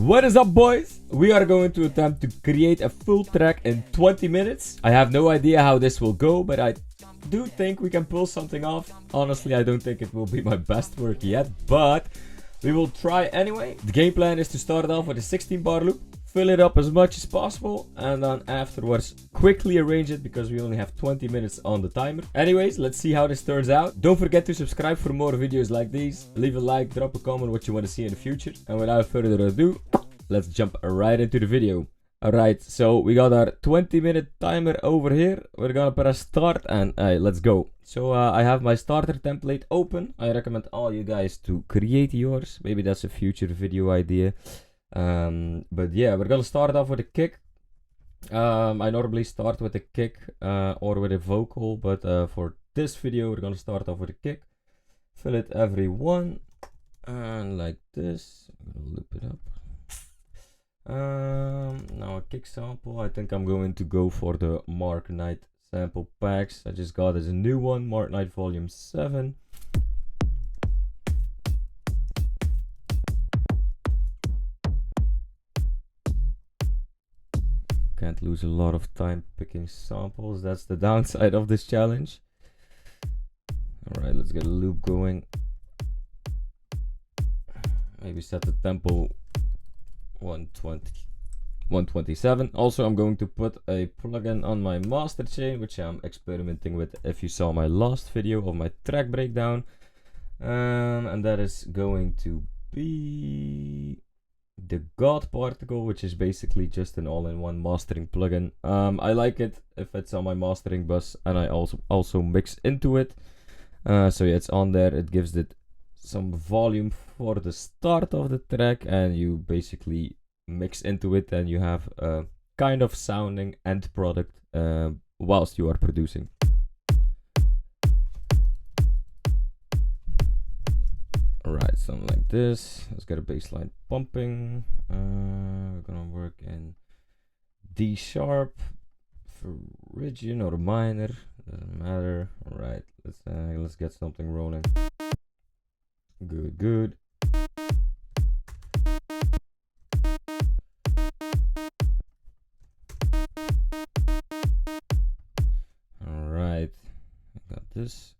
What is up, boys? We are going to attempt to create a full track in 20 minutes. I have no idea how this will go, but I do think we can pull something off. Honestly, I don't think it will be my best work yet, but we will try anyway. The game plan is to start off with a 16 bar loop, fill it up as much as possible, and then afterwards quickly arrange it because we only have 20 minutes on the timer. Anyways, let's see how this turns out. Don't forget to subscribe for more videos like these. Leave a like, drop a comment what you want to see in the future. And without further ado, let's jump right into the video. Alright, so we got our 20-minute timer over here. We're gonna press start and let's go. So I have my starter template open. I recommend all you guys to create yours. Maybe that's a future video idea. But yeah, we're gonna start off with a kick. I normally start with a kick or with a vocal, but for this video we're gonna start off with a kick. Fill it every one and like this. I'm gonna loop it up. Now a kick sample. I think I'm going to go for the Mark Knight sample packs. I just got as a new one, Mark Knight Volume 7. Can't lose a lot of time picking samples. That's the downside of this challenge. Alright, let's get a loop going. Maybe set the tempo 127. Also, I'm going to put a plugin on my master chain, which I'm experimenting with if you saw my last video of my track breakdown. And that is going to be the God particle, which is basically just an all-in-one mastering plugin. I like it if it's on my mastering bus, and I also mix into it. So yeah, it's on there. It gives it some volume for the start of the track, and you basically mix into it, and you have a kind of sounding end product whilst you are producing. Alright, something like this. Let's get a bassline pumping. We're gonna work in D sharp, Phrygian or minor, doesn't matter. Alright, let's get something rolling. Good. Alright, I got this.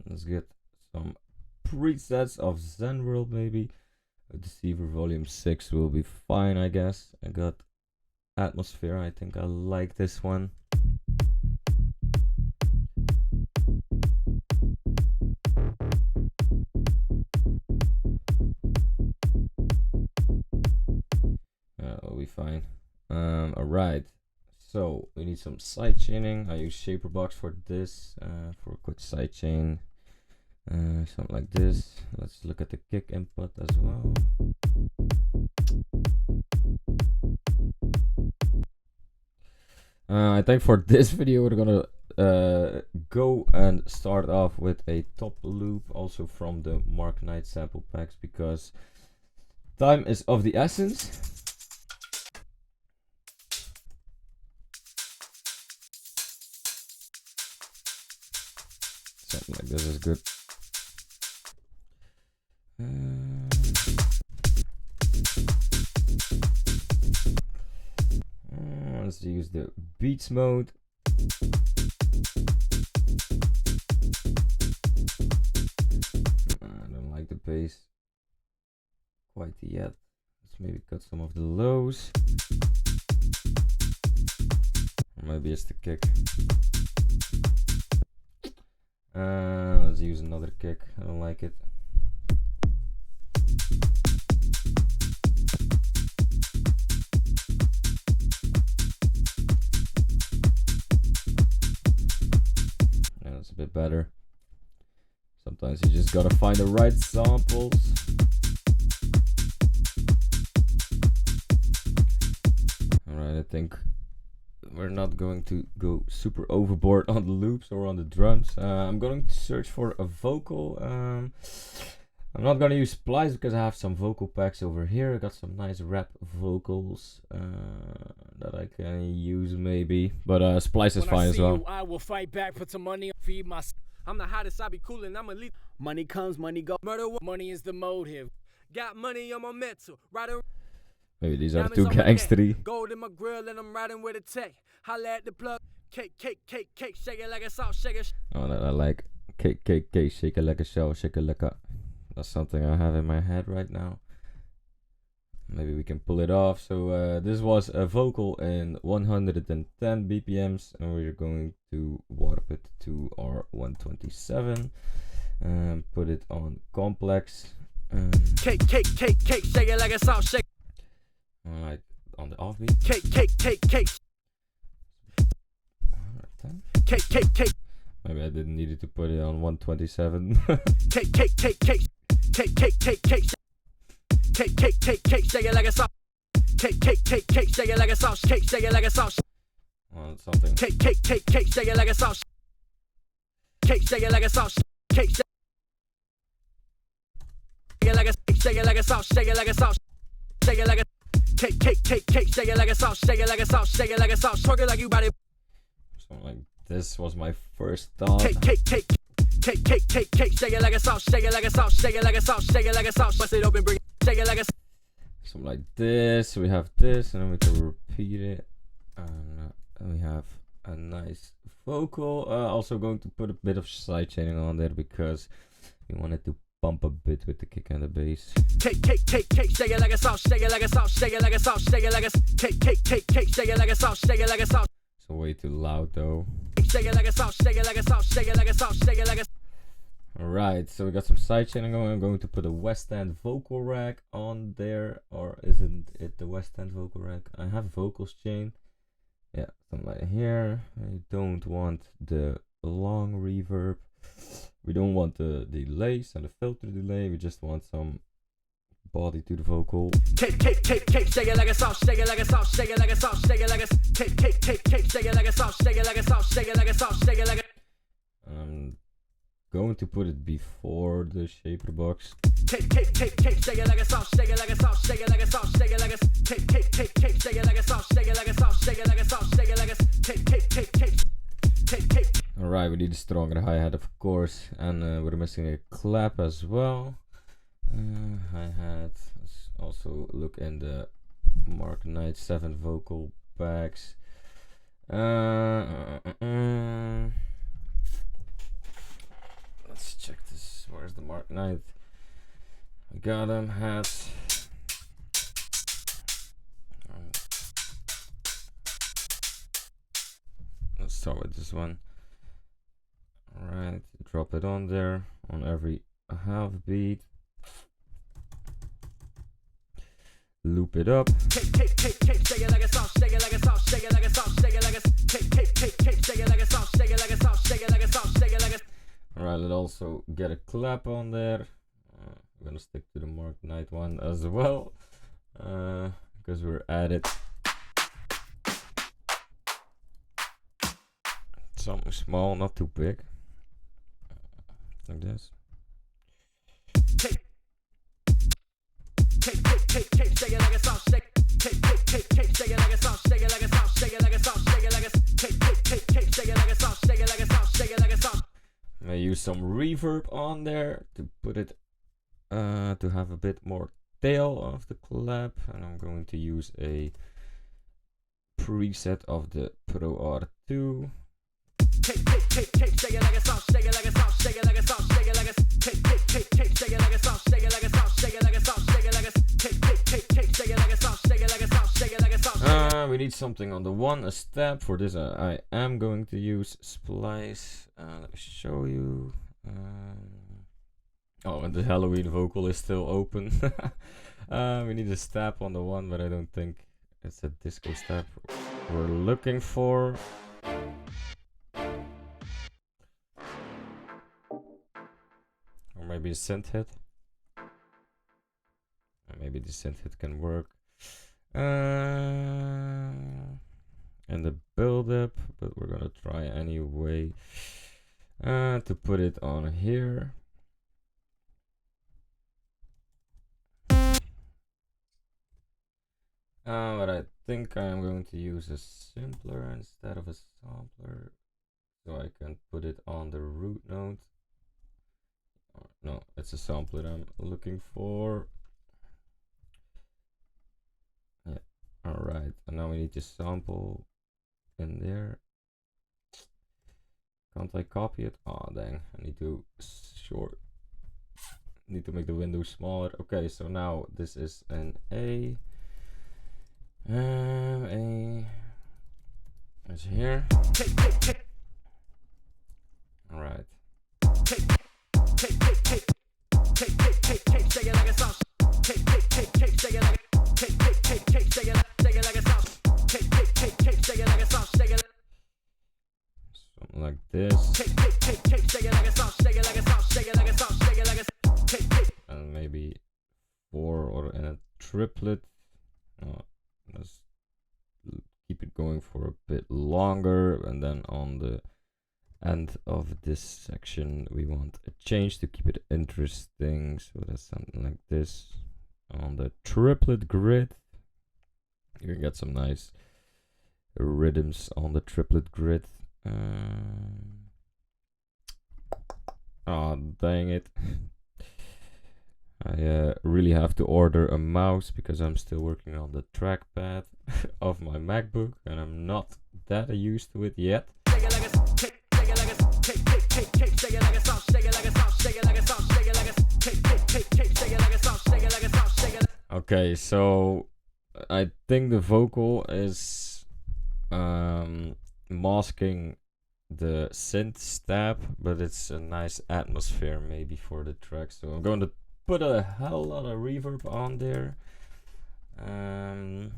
Let's get some presets of Zen World, maybe. Deceiver Volume 6 will be fine, I guess. I got Atmosphere. I think I like this one. That'll be fine. Alright, so we need some side chaining. I use Shaperbox for this, for a quick side chain. Something like this. Let's look at the kick input as well. I think for this video we're gonna go and start off with a top loop, also from the Mark Knight sample packs, because time is of the essence. Something like this is good. Let's use the beats mode. I don't like the bass quite yet. Let's maybe cut some of the lows. Or maybe it's the kick. Let's use another kick. I don't like it. Yeah, that's a bit better. Sometimes you just gotta find the right samples. Alright, I think we're not going to go super overboard on the loops or on the drums. I'm going to search for a vocal. I'm not going to use Splice because I have some vocal packs over here. I got some nice rap vocals that I can use maybe, but Splice is fine as well. I will fight back, put some money, feed my. I'm the hottest, I be coolin', I'm elite. Money comes, money go. Murder, money is the motive. Got money on my mental. Riding Maybe these are diamonds too on my neck. gangstery. Gold in my grill and I'm riding with a tech. Holla at the plug. Cake, cake, cake, cake. Shake it like a salt shaker. Oh, that I like. Cake, cake, cake. Shake it like a shell. Shake it like a. That's something I have in my head right now. Maybe we can pull it off. So this was a vocal in 110 BPMs, and we're going to warp it to our 127 and put it on complex. Cake, cake, cake, cake. Shake it like a salt shaker. Like on the offbeat. Cake, cake, cake, cake. 110. Cake, cake, cake. Maybe I didn't need it to put it on 127. Cake, cake, cake, cake. Cake, cake, cake, cake. Cake, cake, cake, cake. Shake it like a salt. Cake, cake, cake, cake. Shake it like a salt. Cake, shake it like a salt. Well, it's something. Cake, cake, cake, cake. Shake it like a salt. Cake, shake it like a salt. Cake, shake it like a shake it like a salt. Shake it like a salt. Shake it like a cake, cake, cake, cake. Shake it like a salt. Shake it like a salt. Shake it like a salt. Twerk it like you body. Something like this was my first thought. Cake, cake, cake. Cake, cake, cake, cake. Shake it like a salt. Shake it like a salt. Shake it like a salt. Shake it like a salt. Bust it open, bring it. Shake it like a. Something like this. We have this, and then we can repeat it. And we have a nice vocal. Also going to put a bit of side chaining on there because we wanted to pump a bit with the kick and the bass. Cake, cake, cake, cake. Shake it like a salt. Shake it like a salt. Shake it like a salt. Shake it like a cake, cake, cake, cake. Shake it like a salt. Shake it like a salt. It's way too loud though. Shake it like a salt. Shake it like a salt. Shake it like a salt. Shake it like a. Alright, so we got some side chaining going. I'm going to put a West End vocal rack on there. Or isn't it the West End vocal rack? I have vocals chain. Yeah, something like here. I don't want the long reverb. We don't want the delays and the filter delay. We just want some body to the vocal. Cake, cake, cake, cake. Shake it like a salt. Shake it like a salt. Shake it like a salt. Shake it like a cake, cake, cake, cake. Shake it like a salt. Shake it like a salt. Shake it like a salt. Shake it like a. Going to put it before the shaper box. Cake, cake, cake, cake. Shake it like a salt. Shake it like a salt. Shake it like a salt. Shake it like a cake, cake, cake, cake. Shake it like a salt. Shake it like a salt. Shake it like a salt. Shake it like a cake, cake, cake, cake. Cake, cake. Alright, we need a stronger hi-hat of course, and we're missing a clap as well. Hi-hat. Let's also look in the Mark Knight 7 vocal bags. Let's check this. Where's the Mark Knight? I got him. Hats. Let's start with this one. Alright, drop it on there on every half beat. Loop it up. Cake, cake, cake, cake. Shake it like a salt. Shake it like a salt. Shake it like a salt. Shake it like a cake, cake, cake, cake. Shake it like a salt. Shake it like a salt. Shake it like a salt. Shake it like a. Alright, let's also get a clap on there. I'm gonna stick to the Mark Knight one as well, because we're at it. Something small, not too big. Like this. Cake, cake, cake, cake, cake. Shake it like a salt. Shake, cake, cake, cake, cake. Shake it like a salt. Shake it like a salt. Shake it like a salt. Shake it like a cake, cake, cake, cake. Shake it like a salt. Shake it like a salt. Shake it like a salt. I use some reverb on there to put it to have a bit more tail of the clap, and I'm going to use a preset of the Pro R2. Cake, cake, cake, cake. Shake it like a salt. Shake it like a salt. Shake it like a salt. Shake it like a cake, cake, cake, cake. Shake it like a salt. Shake it like a salt. Shake it like a salt. Shake it like a cake, cake, cake, cake. Shake it like a salt. Shake it like a salt. Shake it like a salt. We need something on the one, a step. For this I am going to use Splice. Let me show you. Oh, and the Halloween vocal is still open. We need a step on the one, but I don't think it's a disco step we're looking for. Or maybe a synth hit. Maybe the synth hit can work. And the build up, but we're gonna try anyway. To put it on here. But I think I'm going to use a simpler instead of a sampler, so I can put it on the root note. No, it's a sampler I'm looking for. need to sample in there. Can't I copy it? Oh dang, I need to need to make the window smaller. Okay, so now this is an A. A is here. All right. Something like this. And maybe 4 or in a triplet. Let's keep it going for a bit longer, and then on the end of this section we want a change to keep it interesting, so that's something like this. On the triplet grid you can get some nice rhythms on the triplet grid. Oh dang it. I really have to order a mouse because I'm still working on the trackpad of my MacBook and I'm not that used to it yet. Okay, so I think the vocal is masking the synth stab, but it's a nice atmosphere maybe for the track, so I'm going to put a hell lot of reverb on there, and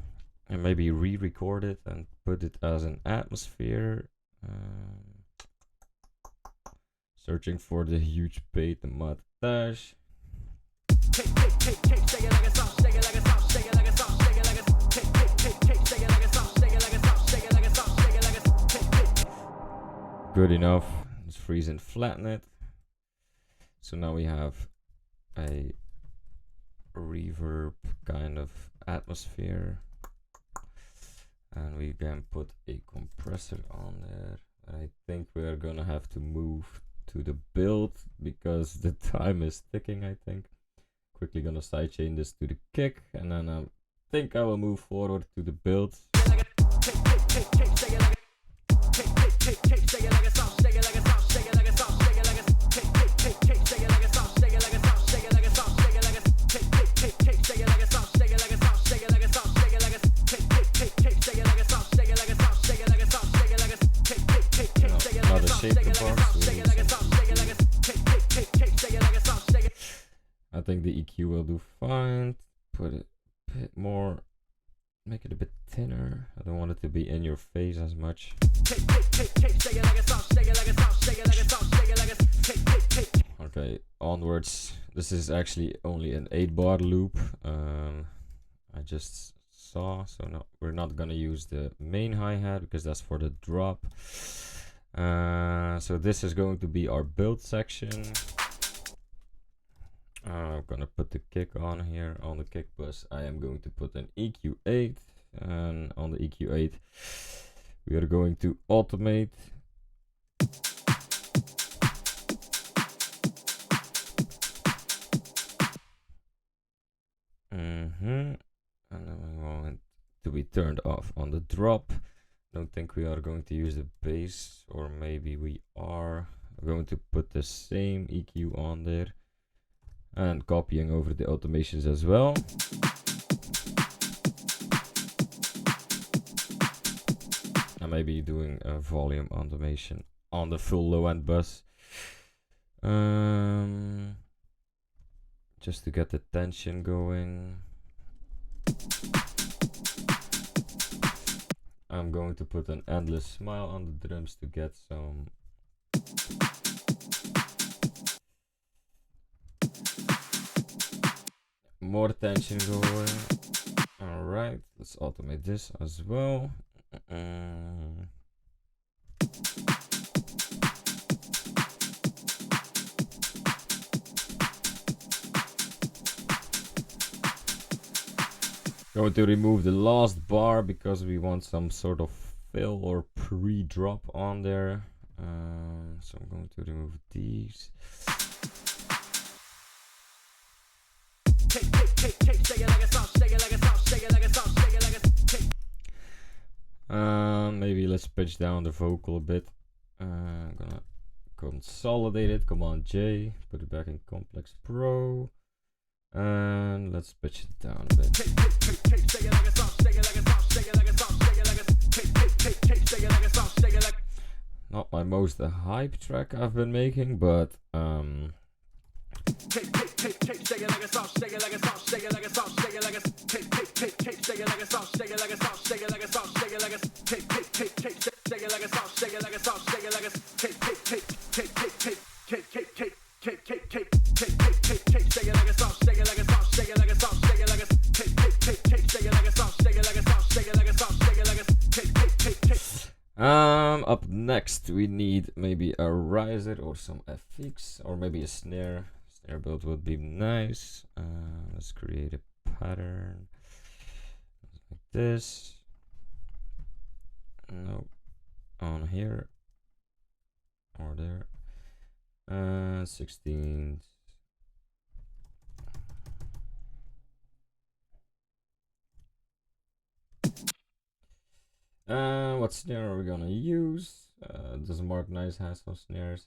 maybe re-record it and put it as an atmosphere. Searching for the huge bait montage. Good enough. Let's freeze and flatten it. So now we have a reverb kind of atmosphere, and we can put a compressor on there. I think we are gonna have to move to the build because the time is ticking. I think quickly gonna sidechain this to the kick, and then I think I will move forward to the build. I think the EQ will do fine. Put it a bit more, make it a bit thinner. I don't want it to be in your face as much. Okay, onwards. This is actually only an 8-bar loop. I just saw, so no, we're not gonna use the main hi-hat because that's for the drop. So this is going to be our build section. I'm gonna put the kick on here. On the kick bus I am going to put an EQ8, and on the EQ8 we are going to automate. And then we want it to be turned off on the drop. Don't think we are going to use the bass, or maybe we are. I'm going to put the same EQ on there and copying over the automations as well. And maybe doing a volume automation on the full low end bus. Just to get the tension going. I'm going to put an endless smile on the drums to get some more tension going. Alright, let's automate this as well. Going to remove the last bar because we want some sort of fill or pre-drop on there. So I'm going to remove these. maybe let's pitch down the vocal a bit. I'm gonna consolidate it, Command J, put it back in Complex Pro, and let's pitch it down a bit. Not my most hype track I've been making, but up next we need maybe a riser or some FX or maybe a snare. Snare build would be nice. Let's create a pattern like this. No, on here or there. 16. What snare are we gonna use? Does Mark Nice have some snares?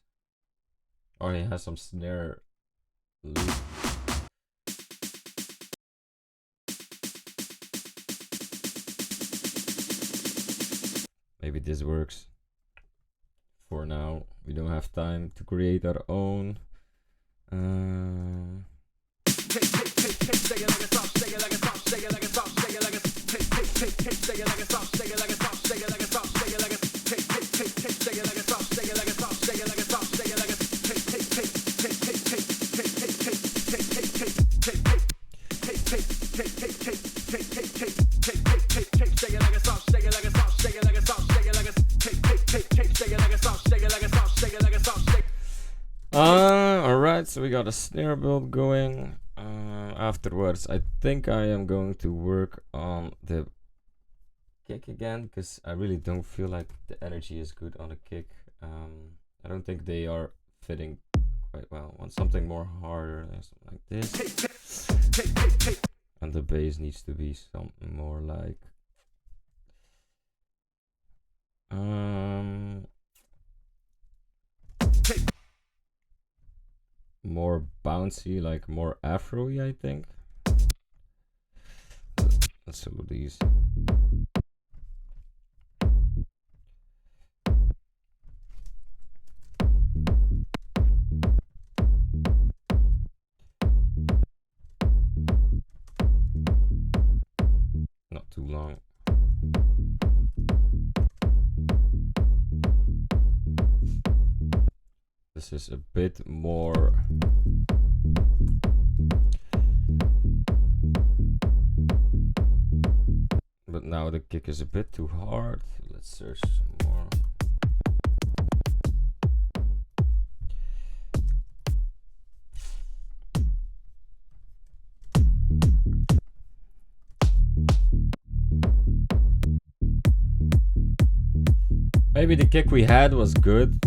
Or he has some snare loop. Maybe this works. For now, we don't have time to create our own. Alright, so we got a snare build going. Afterwards, I think I am going to work on the kick again, because I really don't feel like the energy is good on the kick. I don't think they are fitting quite well. I want something more harder, something like this. And the bass needs to be something more like more bouncy, like more afro-y, I think. Let's do these. Not too long. This is a bit more but now the kick is a bit too hard. Let's search some more. Maybe the kick we had was good.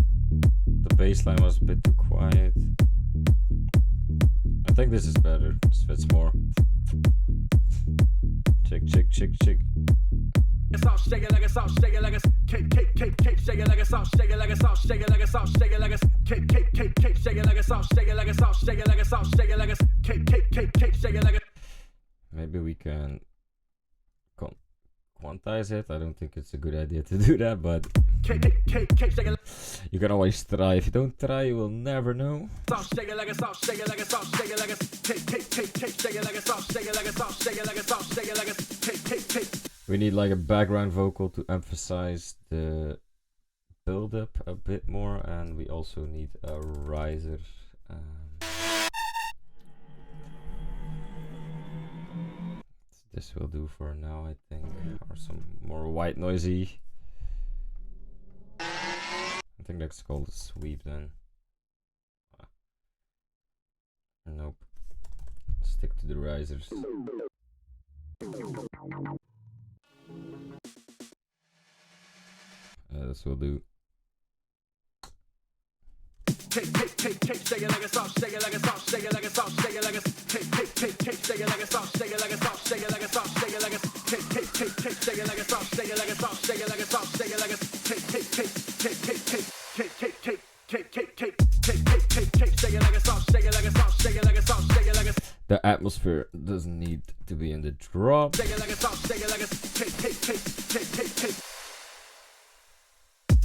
The bassline was a bit too quiet. I think this is better. This fits more. Check, check, check, check. Maybe we can quantize it. I don't think it's a good idea to do that, but you can always try. If you don't try, you will never know. We need like a background vocal to emphasize the build up a bit more, and we also need a riser. This will do for now, I think, or some more white noisy. I think that's called a sweep then. Nope. Stick to the risers. This will do. atmosphere doesn't need to be in the drop. Shake it like a salt, shake it like a shake, shake, shake, shake, shake, shake.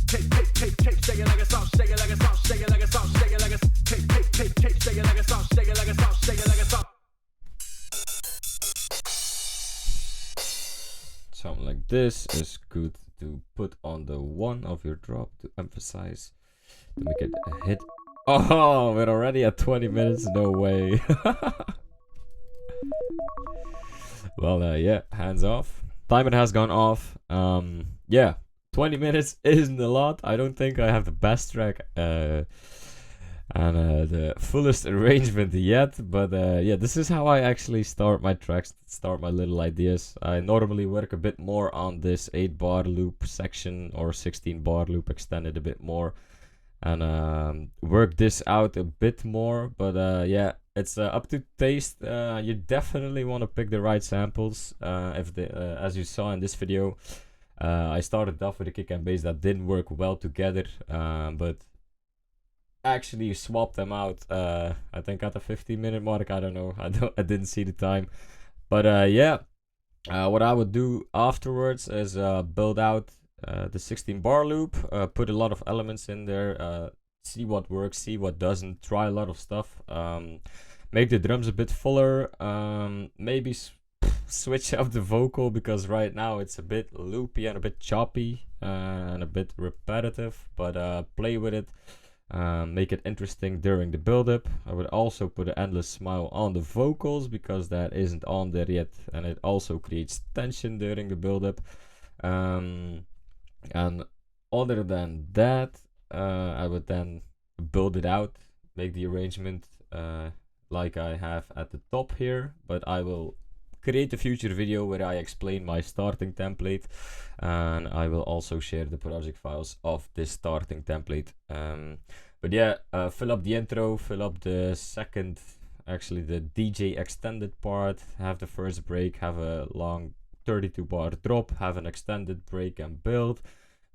Shake it like a salt, shake it like a salt, shake it like a salt, shake it like a shake it like a salt, shake it like a salt, shake it like a salt. Something like this is good to put on the one of your drop to emphasize, to make it a hit. Oh, we're already at 20 minutes, no way. Well, yeah, hands off. Timer has gone off. Yeah, 20 minutes isn't a lot. I don't think I have the best track and the fullest arrangement yet, but yeah, this is how I actually start my tracks, start my little ideas. I normally work a bit more on this 8-bar loop section or 16-bar loop, extended a bit more, and work this out a bit more, but yeah, it's up to taste. You definitely want to pick the right samples. If the as you saw in this video, I started off with a kick and bass that didn't work well together, but actually swapped them out. I think at the 15-minute mark. I don't know. I didn't see the time, but yeah. What I would do afterwards is build out the 16-bar loop, put a lot of elements in there, see what works, see what doesn't, try a lot of stuff, make the drums a bit fuller, maybe switch up the vocal, because right now it's a bit loopy and a bit choppy and a bit repetitive, but play with it, make it interesting during the build-up. I would also put an endless smile on the vocals, because that isn't on there yet, and it also creates tension during the build-up. And other than that, I would then build it out, make the arrangement like I have at the top here, but I will create a future video where I explain my starting template, and I will also share the project files of this starting template. But yeah, fill up the intro, fill up the second, actually the DJ extended part, have the first break, have a long 32-bar drop, have an extended break and build,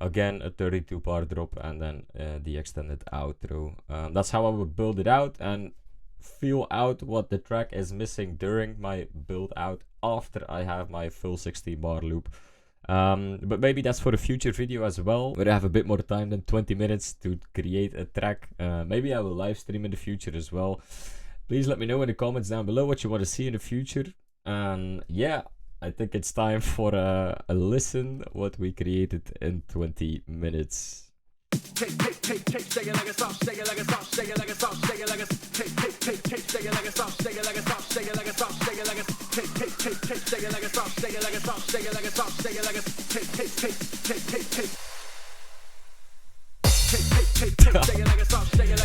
again a 32-bar drop, and then the extended outro. That's how I would build it out, and feel out what the track is missing during my build out after I have my full 16-bar loop. But maybe that's for a future video as well, where I have a bit more time than 20 minutes to create a track. Maybe I will live stream in the future as well. Please let me know in the comments down below what you want to see in the future. And yeah, I think it's time for a listen what we created in 20 minutes. Shake it like a salt, shake it like a salt, shake it like a salt, shake it like a shake it like a salt, shake it like a salt, shake it like a salt, shake it like a shake it like a salt, shake it like a salt, shake it like a salt, shake it like a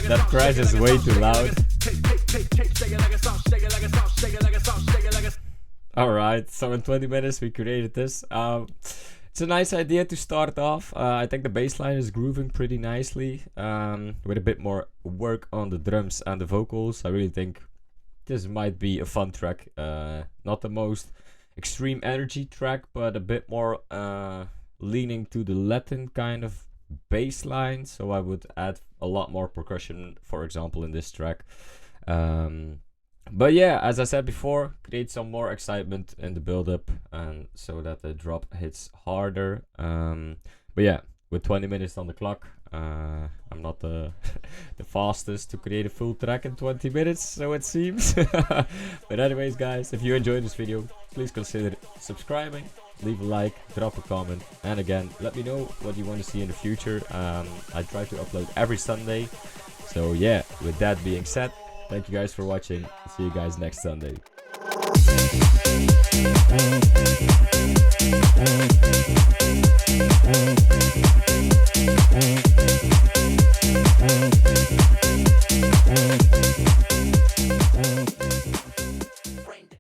That crash is way too loud. Alright, so in 20 minutes we created this. It's a nice idea to start off. I think the bass line is grooving pretty nicely, with a bit more work on the drums and the vocals. I really think this might be a fun track. Not the most extreme energy track, but a bit more leaning to the Latin kind of bass line. So I would add a lot more percussion, for example, in this track. But yeah, as I said before, create some more excitement in the build-up, and so that the drop hits harder. But yeah, with 20 minutes on the clock, I'm not the fastest to create a full track in 20 minutes, so it seems. But anyways, guys, if you enjoyed this video, please consider subscribing, leave a like, drop a comment, and again, let me know what you want to see in the future. I try to upload every Sunday. So yeah, with that being said, thank you guys for watching. See you guys next Sunday.